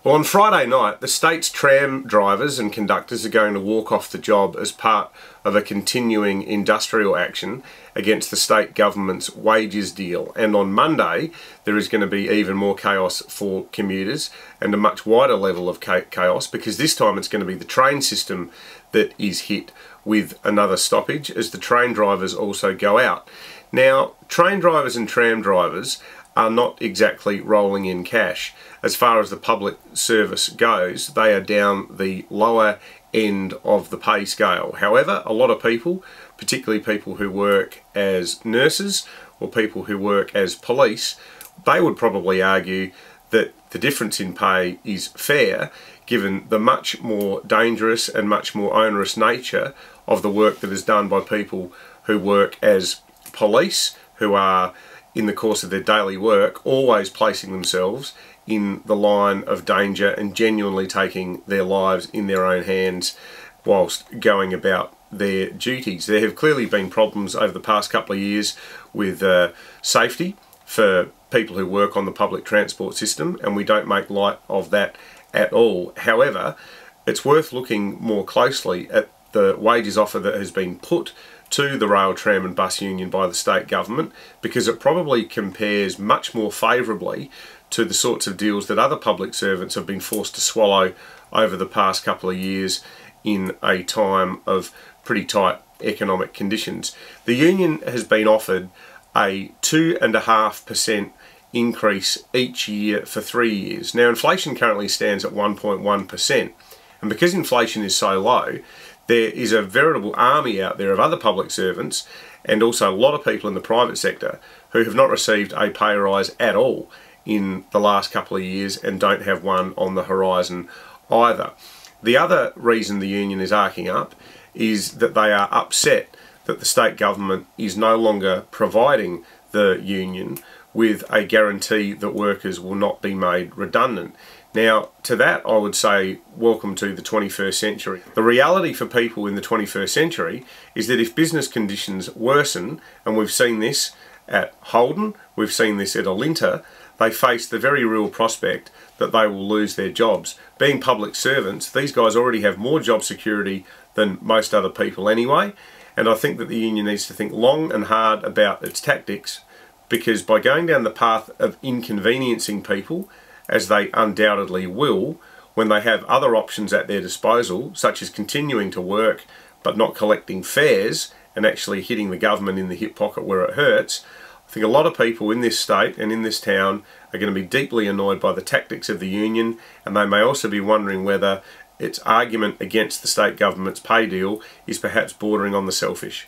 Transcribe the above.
Well, on Friday night, the state's tram drivers and conductors are going to walk off the job as part of a continuing industrial action against the state government's wages deal. And on Monday, there is going to be even more chaos for commuters and a much wider level of chaos, because this time it's going to be the train system that is hit with another stoppage as the train drivers also go out. Now, train drivers and tram drivers are not exactly rolling in cash. As far as the public service goes, they are down the lower end of the pay scale. However, a lot of people, particularly people who work as nurses or people who work as police, they would probably argue that the difference in pay is fair, given the much more dangerous and much more onerous nature of the work that is done by people who work as police, who are, in the course of their daily work, always placing themselves in the line of danger and genuinely taking their lives in their own hands whilst going about their duties. There have clearly been problems over the past couple of years with safety for people who work on the public transport system, and we don't make light of that at all. However, it's worth looking more closely at the wages offer that has been put to the rail, tram and bus union by the state government, because it probably compares much more favourably to the sorts of deals that other public servants have been forced to swallow over the past couple of years in a time of pretty tight economic conditions. The union has been offered a 2.5% increase each year for 3 years. Now, inflation currently stands at 1.1%, and because inflation is so low, there is a veritable army out there of other public servants and also a lot of people in the private sector who have not received a pay rise at all in the last couple of years and don't have one on the horizon either. The other reason the union is arcing up is that they are upset that the state government is no longer providing the union with a guarantee that workers will not be made redundant. Now, to that I would say, welcome to the 21st century. The reality for people in the 21st century is that if business conditions worsen, and we've seen this at Holden, we've seen this at Alinta, they face the very real prospect that they will lose their jobs. Being public servants, these guys already have more job security than most other people anyway, and I think that the union needs to think long and hard about its tactics, because by going down the path of inconveniencing people, as they undoubtedly will, when they have other options at their disposal, such as continuing to work but not collecting fares and actually hitting the government in the hip pocket where it hurts, I think a lot of people in this state and in this town are going to be deeply annoyed by the tactics of the union, and they may also be wondering whether its argument against the state government's pay deal is perhaps bordering on the selfish.